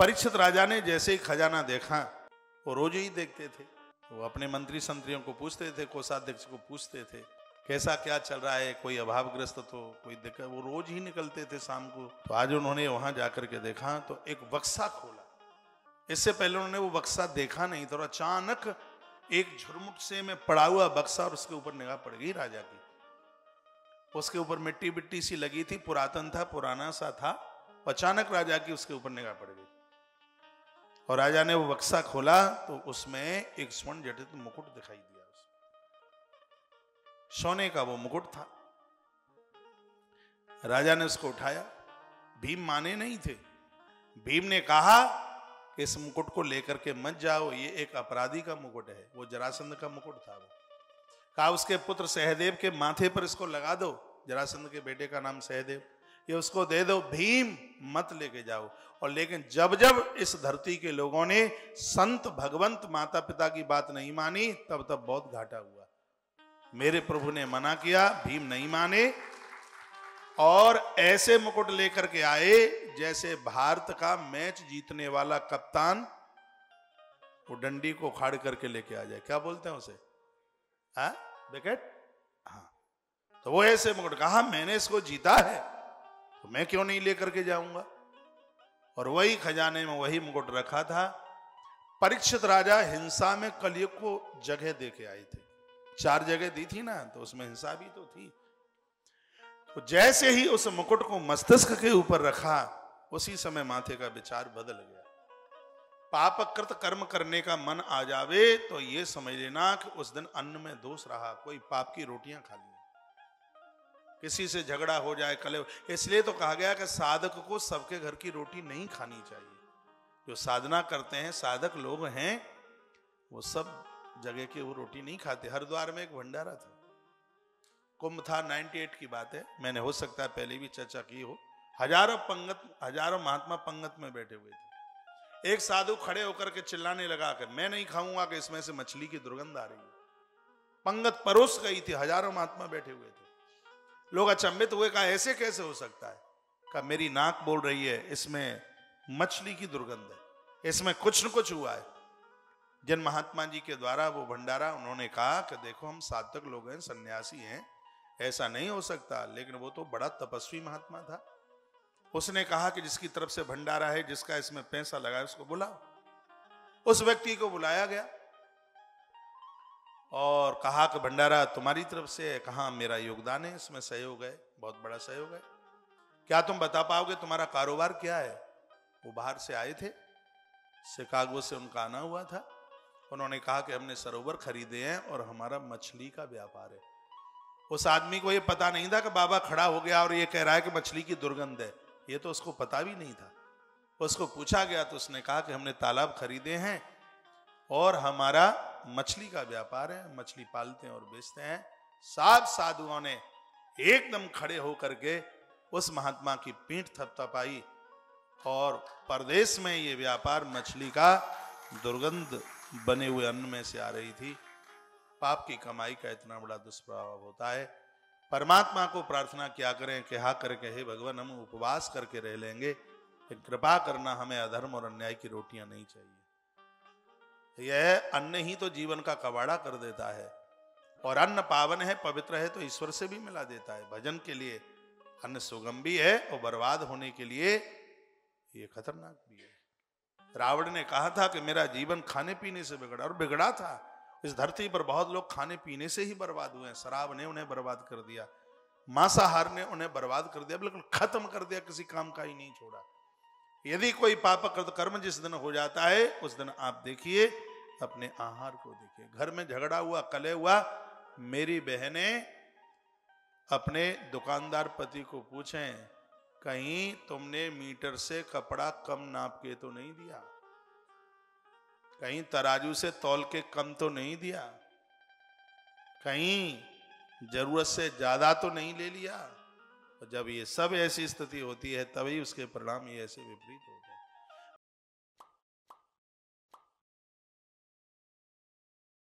परीक्षित राजा ने जैसे ही खजाना देखा, वो रोज ही देखते थे, वो अपने मंत्री संतरियों को पूछते थे, कोषाध्यक्ष को पूछते थे कैसा क्या चल रहा है, कोई अभावग्रस्त तो कोई दिक्कत, वो रोज ही निकलते थे शाम को। तो आज उन्होंने वहां जाकर के देखा तो एक बक्सा खोला। इससे पहले उन्होंने वो बक्सा देखा नहीं था, और अचानक एक झुरमुट से में पड़ा हुआ बक्सा, और उसके ऊपर निगाह पड़ गई राजा की। उसके ऊपर मिट्टी बिट्टी सी लगी थी, पुरातन था, पुराना सा था। अचानक राजा की उसके ऊपर निगाह पड़ गई, और राजा ने वो बक्सा खोला तो उसमें एक स्वर्ण जटित मुकुट दिखाई दिया। सोने का वो मुकुट था। राजा ने उसको उठाया। भीम माने नहीं थे। भीम ने कहा कि इस मुकुट को लेकर के मत जाओ, ये एक अपराधी का मुकुट है। वो जरासंध का मुकुट था। वो कहा उसके पुत्र सहदेव के माथे पर इसको लगा दो, जरासंध के बेटे का नाम सहदेव, ये उसको दे दो, भीम मत लेके जाओ। और लेकिन जब जब इस धरती के लोगों ने संत भगवंत माता पिता की बात नहीं मानी, तब तब बहुत घाटा हुआ। मेरे प्रभु ने मना किया, भीम नहीं माने, और ऐसे मुकुट लेकर के आए जैसे भारत का मैच जीतने वाला कप्तान वो डंडी को उखाड़ करके लेके आ जाए। क्या बोलते हैं उसे? विकेट। हाँ, तो वो ऐसे मुकुट। कहा मैंने इसको जीता है तो मैं क्यों नहीं लेकर के जाऊंगा। और वही खजाने में वही मुकुट रखा था। परीक्षित राजा हिंसा में कलयुग को जगह दे के आए थे। 4 जगह दी थी ना, तो उसमें हिंसा भी तो थी। तो जैसे ही उस मुकुट को मस्तिष्क के ऊपर रखा, उसी समय माथे का विचार बदल गया। पापकृत कर्म करने का मन आ जावे तो ये समझ लेना कि उस दिन अन्न में दोष रहा, कोई पाप की रोटियां खा ली, किसी से झगड़ा हो जाए, कले। इसलिए तो कहा गया कि साधक को सबके घर की रोटी नहीं खानी चाहिए। जो साधना करते हैं, साधक लोग हैं, वो सब जगह की वो रोटी नहीं खाते। हरिद्वार में एक भंडारा था, कुंभ था, 98 की बात है, मैंने हो सकता है पहले भी चर्चा की हो। हजारों महात्मा पंगत में बैठे हुए थे। एक साधु खड़े होकर के चिल्लाने लगा कि मैं नहीं खाऊंगा कि इसमें से मछली की दुर्गंध आ रही है। पंगत परोस गई थी, हजारों महात्मा बैठे हुए थे। लोग अचंभित हुए, कहा ऐसे कैसे हो सकता है? कहा मेरी नाक बोल रही है इसमें मछली की दुर्गंध है, इसमें कुछ न कुछ हुआ है। जन महात्मा जी के द्वारा वो भंडारा, उन्होंने कहा कि देखो हम साधक लोग हैं, सन्यासी हैं, ऐसा नहीं हो सकता। लेकिन वो तो बड़ा तपस्वी महात्मा था। उसने कहा कि जिसकी तरफ से भंडारा है, जिसका इसमें पैसा लगा है, उसको बुलाओ। उस व्यक्ति को बुलाया गया और कहा कि भंडारा तुम्हारी तरफ से है। कहा मेरा योगदान है, इसमें सहयोग है, बहुत बड़ा सहयोग है। क्या तुम बता पाओगे तुम्हारा कारोबार क्या है? वो बाहर से आए थे, शिकागो से उनका आना हुआ था। उन्होंने कहा कि हमने सरोवर खरीदे हैं और हमारा मछली का व्यापार है। उस आदमी को ये पता नहीं था कि बाबा खड़ा हो गया और ये कह रहा है कि मछली की दुर्गंध है, ये तो उसको पता भी नहीं था। उसको पूछा गया तो उसने कहा कि हमने तालाब खरीदे हैं और हमारा मछली का व्यापार है, मछली पालते हैं और बेचते हैं। सब साधुओं ने एकदम खड़े होकर के उस महात्मा की पीठ थपथपाई, और परदेश में ये व्यापार मछली का दुर्गंध बने हुए अन्न में से आ रही थी। पाप की कमाई का इतना बड़ा दुष्प्रभाव होता है। परमात्मा को प्रार्थना क्या करें, कहा करके हे भगवान हम उपवास करके रह लेंगे, कृपा करना हमें अधर्म और अन्याय की रोटियां नहीं चाहिए। यह अन्न ही तो जीवन का कबाड़ा कर देता है, और अन्न पावन है, पवित्र है, तो ईश्वर से भी मिला देता है। भजन के लिए अन्न सुगम भी है और बर्बाद होने के लिए ये खतरनाक भी है। रावण ने कहा था कि मेरा जीवन खाने पीने से बिगड़ा, और बिगड़ा था। इस धरती पर बहुत लोग खाने पीने से ही बर्बाद हुए हैं। शराब ने उन्हें बर्बाद कर दिया, मांसाहार ने उन्हें बर्बाद कर दिया, बिल्कुल खत्म कर दिया, किसी काम का ही नहीं छोड़ा। यदि कोई पापकृत कर्म जिस दिन हो जाता है, उस दिन आप देखिए अपने आहार को देखिए। घर में झगड़ा हुआ, कले हुआ, मेरी बहनें अपने दुकानदार पति को पूछें कहीं तुमने मीटर से कपड़ा कम नाप के तो नहीं दिया, कहीं तराजू से तौल के कम तो नहीं दिया, कहीं जरूरत से ज्यादा तो नहीं ले लिया। और जब ये सब ऐसी स्थिति होती है, तभी उसके परिणाम ये ऐसे विपरीत होते हैं।